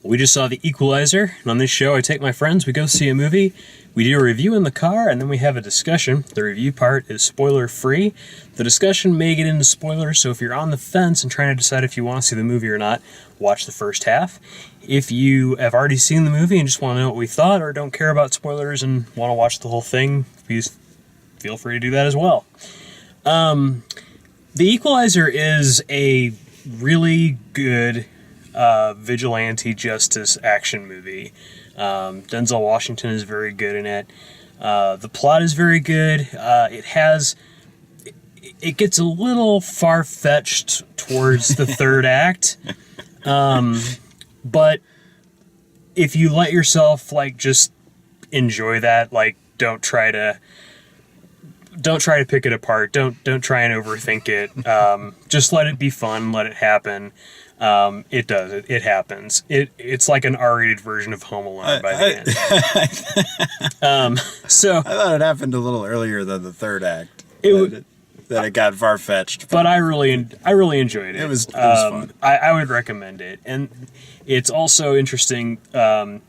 We just saw The Equalizer, and on this show I take my friends, we go see a movie, we do a review in the car, and then we have a discussion. The review part is spoiler-free. The discussion may get into spoilers, so if you're on the fence and trying to decide if you want to see the movie or not, watch the first half. If you have already seen the movie and just want to know what we thought, or don't care about spoilers and want to watch the whole thing, please feel free to do that as well. The Equalizer is a really good vigilante justice action movie. Denzel Washington is very good in it. The plot is very good. It gets a little far-fetched towards the third act. But if you let yourself just enjoy that, don't try to pick it apart. Don't try and overthink it. Just let it be fun. Let it happen. It happens. It's like an R-rated version of Home Alone by the end. So I thought it happened a little earlier than the third act. That it got far-fetched. But I really enjoyed it. It was fun. I would recommend it. And it's also interesting. A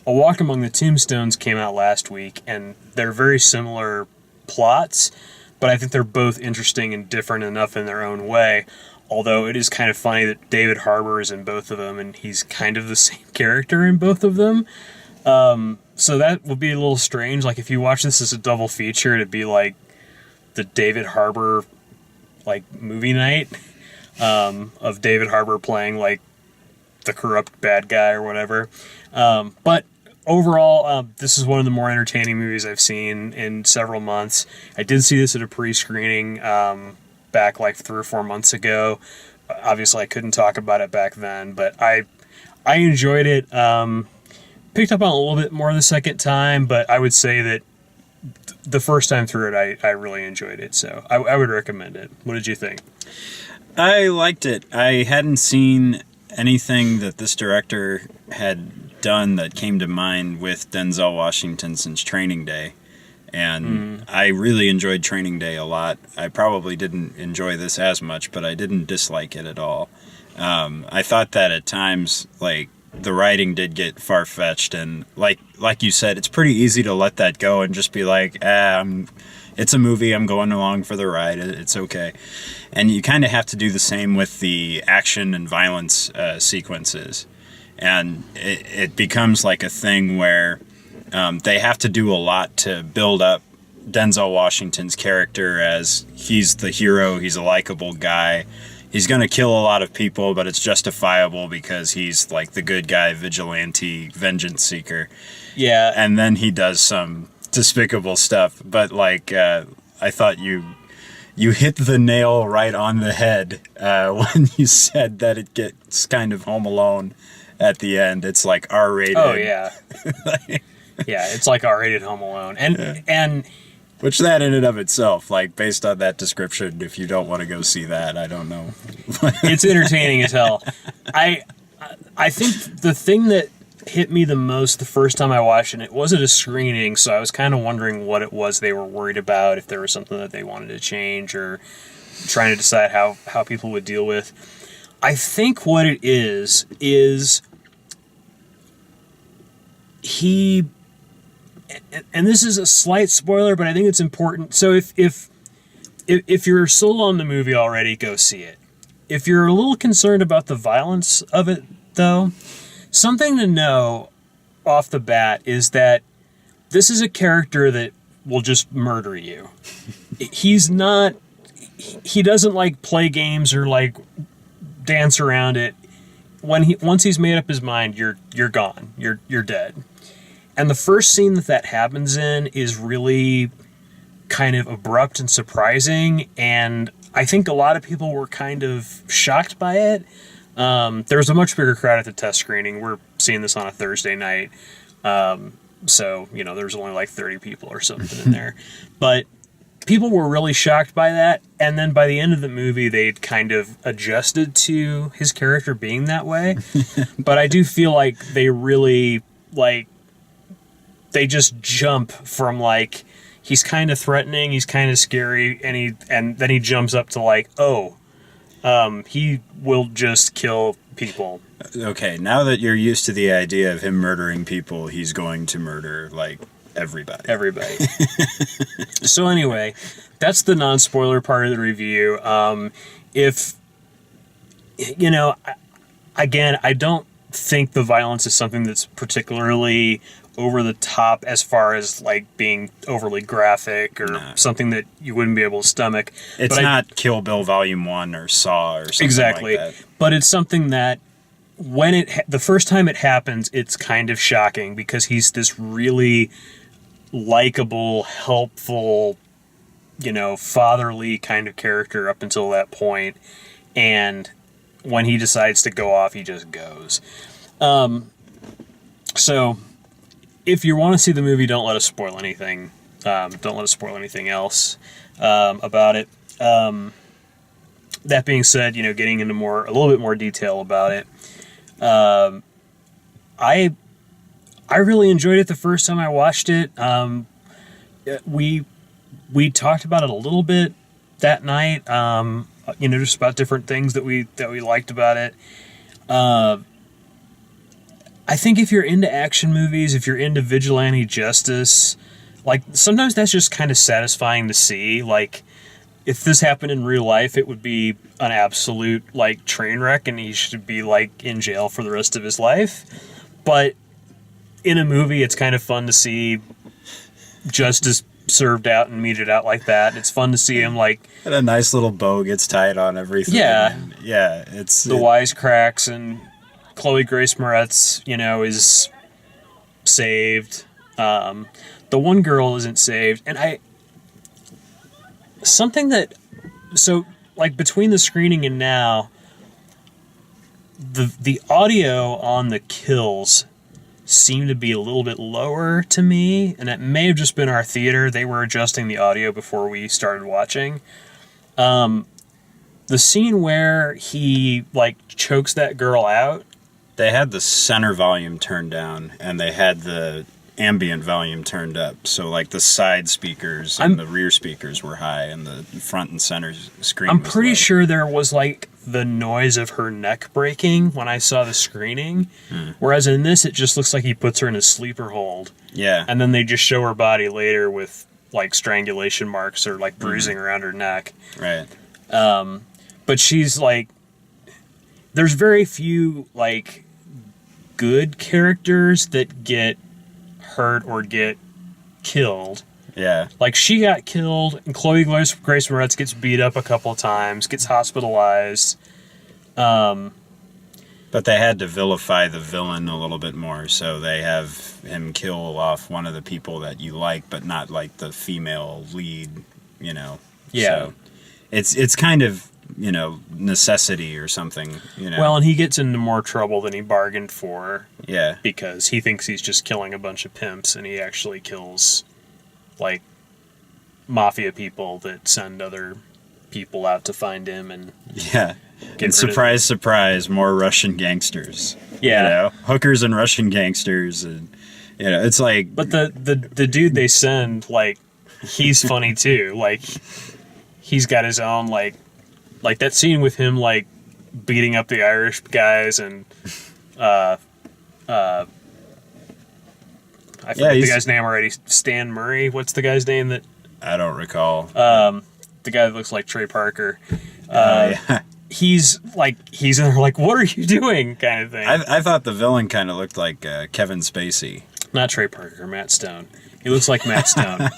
Walk Among the Tombstones came out last week, and they're very similar plots, but I think they're both interesting and different enough in their own way. Although it is kind of funny that David Harbour is in both of them, and he's kind of the same character in both of them. So that would be a little strange. If you watch this as a double feature, it'd be like the David Harbour movie night of David Harbour playing the corrupt bad guy or whatever. But overall, this is one of the more entertaining movies I've seen in several months. I did see this at a pre-screening back 3 or 4 months ago. Obviously, I couldn't talk about it back then, but I enjoyed it. Picked up on it a little bit more the second time, but I would say that the first time through it, I really enjoyed it, so I would recommend it. What did you think? I liked it. I hadn't seen anything that this director had done that came to mind with Denzel Washington since Training Day. And I really enjoyed Training Day a lot. I probably didn't enjoy this as much, but I didn't dislike it at all. I thought that at times, the writing did get far-fetched, and like you said, it's pretty easy to let that go and just be it's a movie, I'm going along for the ride, it's okay. And you kind of have to do the same with the action and violence sequences. And it becomes a thing where they have to do a lot to build up Denzel Washington's character as he's the hero, he's a likable guy. He's going to kill a lot of people, but it's justifiable because he's the good guy, vigilante, vengeance seeker. Yeah. And then he does some despicable stuff. But I thought you hit the nail right on the head when you said that it gets kind of Home Alone at the end. It's R-rated. Oh, yeah. Yeah, it's R-rated Home Alone. And which that in and of itself, based on that description, if you don't want to go see that, I don't know. It's entertaining as hell. I think the thing that hit me the most the first time I watched it was at a screening, so I was kind of wondering what it was they were worried about, if there was something that they wanted to change, or trying to decide how people would deal with. I think what it is he... And this is a slight spoiler, but I think it's important. So if you're sold on the movie already, go see it. If you're a little concerned about the violence of it, though, something to know off the bat is that this is a character that will just murder you. He doesn't play games or dance around it. Once he's made up his mind, you're gone. You're dead. And the first scene that happens in is really kind of abrupt and surprising, and I think a lot of people were kind of shocked by it. There was a much bigger crowd at the test screening. We're seeing this on a Thursday night, so there's only 30 people or something in there. But people were really shocked by that, and then by the end of the movie, they'd kind of adjusted to his character being that way. But I do feel they really, they just jump from he's kind of threatening, he's kind of scary, and then he jumps up to he will just kill people. Okay, now that you're used to the idea of him murdering people, he's going to murder, like, everybody. So anyway, that's the non-spoiler part of the review. If, you know, again, I don't think the violence is something that's particularly over the top as far as like being overly graphic or something that you wouldn't be able to stomach. It's not Kill Bill Volume 1 or Saw or something exactly, like that. But it's something that when the first time it happens, it's kind of shocking because he's this really likable, helpful, you know, fatherly kind of character up until that point, and when he decides to go off, he just goes. So if you want to see the movie, don't let us spoil anything. Don't let us spoil anything else about it. That being said, you know, getting into a little bit more detail about it, I really enjoyed it the first time I watched it. We talked about it a little bit that night. You know, just about different things that we liked about it. I think if you're into action movies, if you're into vigilante justice, like sometimes that's just kind of satisfying to see. Like if this happened in real life, it would be an absolute like train wreck and he should be like in jail for the rest of his life. But in a movie, it's kind of fun to see justice served out and meted out like that. It's fun to see him like... And a nice little bow gets tied on everything. Yeah. Yeah, it's... The wisecracks and... Chloe Grace Moretz, you know, is saved. The one girl isn't saved. And something that... So, like, between the screening and now, the audio on the kills seemed to be a little bit lower to me, and it may have just been our theater. They were adjusting the audio before we started watching. The scene where he, like, chokes that girl out, they had the center volume turned down, and they had the ambient volume turned up. So, like, the side speakers and the rear speakers were high, and the front and center screen I'm was pretty low. sure there was, like, the noise of her neck breaking when I saw the screening. Whereas in this, it just looks like he puts her in a sleeper hold. Yeah. And then they just show her body later with, like, strangulation marks or, like, bruising around her neck. Right. But she's, like... There's very few, like... good characters that get hurt or get killed. Yeah. Like, she got killed, and Chloe Grace Moretz gets beat up a couple of times, gets hospitalized. But they had to vilify the villain a little bit more, so they have him kill off one of the people that you like, but not, like, the female lead, you know. Yeah. So it's kind of... you know, necessity or something, you know. Well, and he gets into more trouble than he bargained for. Yeah. Because he thinks he's just killing a bunch of pimps, and he actually kills, like, mafia people that send other people out to find him and... Yeah. And surprise, surprise, more Russian gangsters. Yeah. You know? Hookers and Russian gangsters, and, you know, it's like... But the dude they send, like, he's funny, too. Like, he's got his own, like that scene with him, like, beating up the Irish guys and, I forget the guy's name already. Stan Murray? What's the guy's name that... I don't recall. The guy that looks like Trey Parker. Yeah. He's in there like, what are you doing? Kind of thing. I thought the villain kind of looked like Kevin Spacey. Not Trey Parker, Matt Stone. He looks like Matt Stone.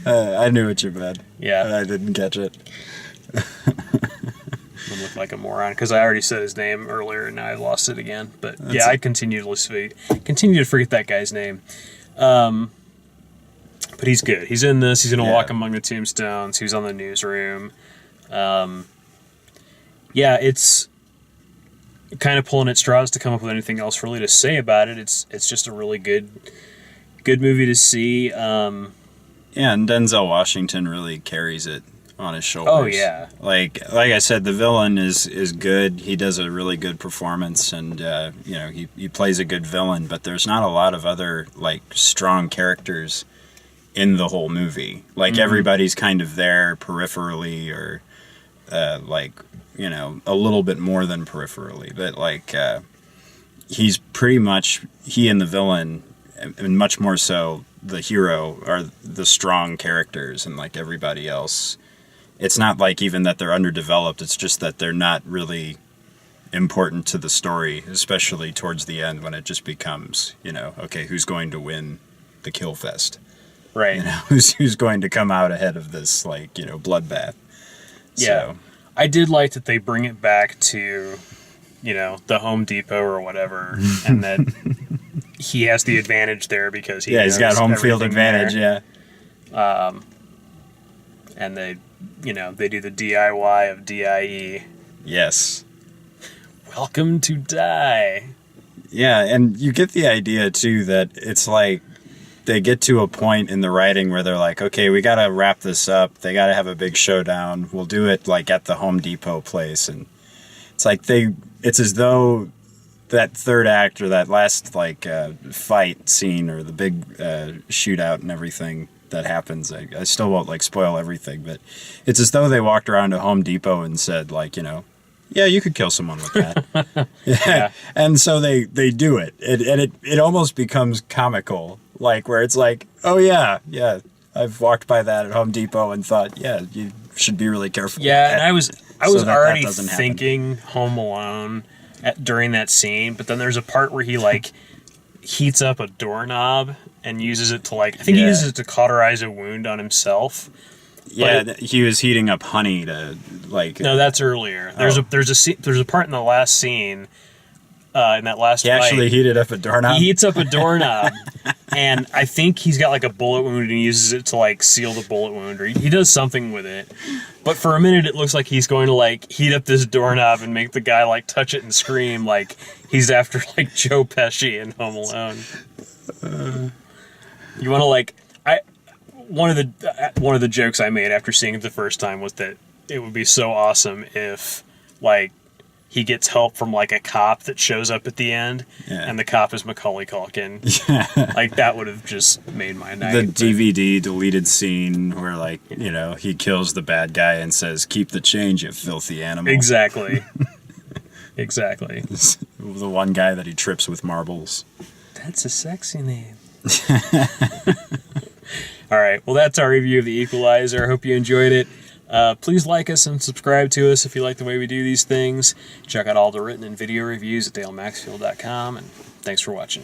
I knew what you meant. Yeah. I didn't catch it. I look like a moron because I already said his name earlier and now I lost it again. But I continue to forget that guy's name. But he's good. He's in this. He's in A Walk Among the Tombstones. He was on the Newsroom. It's kind of pulling at straws to come up with anything else really to say about it. It's just a really good movie to see. Yeah, and Denzel Washington really carries it on his shoulders. Oh, yeah. Like I said, the villain is good. He does a really good performance, and you know, he plays a good villain. But there's not a lot of other like strong characters in the whole movie. Like everybody's kind of there peripherally, or like you know, a little bit more than peripherally, but like he's pretty much, he and the villain, and much more so the hero, are the strong characters, and like everybody else, it's not like even that they're underdeveloped, it's just that they're not really important to the story, especially towards the end when it just becomes, you know, okay, who's going to win the kill fest? Right. You know, who's going to come out ahead of this, like, you know, bloodbath? Yeah. So, I did like that they bring it back to, you know, the Home Depot or whatever, and that he has the advantage there because he's got home field advantage, there. And they, you know, they do the DIY of DIE. Yes. Welcome to die. Yeah, and you get the idea, too, that it's like they get to a point in the writing where they're like, okay, we got to wrap this up. They got to have a big showdown. We'll do it, like, at the Home Depot place. And it's like it's as though that third act or that last, like, fight scene or the big shootout and everything that happens, I still won't, like, spoil everything, but it's as though they walked around to Home Depot and said, like, you know, yeah, you could kill someone with that. Yeah. And so they do it. It almost becomes comical, like, where it's like, oh, yeah, I've walked by that at Home Depot and thought, yeah, you should be really careful. Yeah, and I was so that already doesn't happen. thinking Home Alone during that scene, but then there's a part where he, like, heats up a doorknob and uses it to, like, I think he uses it to cauterize a wound on himself. Yeah, he was heating up honey to, like... No, that's earlier. There's a part in the last scene, in that last He fight. actually heated up a doorknob? He heats up a doorknob, and I think he's got, like, a bullet wound, and he uses it to, like, seal the bullet wound, or he does something with it. But for a minute, it looks like he's going to, like, heat up this doorknob and make the guy, like, touch it and scream, like he's after, like, Joe Pesci in Home Alone. You want to, like... One of the jokes I made after seeing it the first time was that it would be so awesome if, like, he gets help from, like, a cop that shows up at the end, and the cop is Macaulay Culkin. Yeah. Like, that would have just made my night. The DVD deleted scene where, like, you know, he kills the bad guy and says, "Keep the change, you filthy animal." Exactly. Exactly. The one guy that he trips with marbles. That's a sexy name. All right, well, that's our review of The Equalizer. I hope you enjoyed it. Please like us and subscribe to us if you like the way we do these things. Check out all the written and video reviews at dalemaxfield.com, and thanks for watching.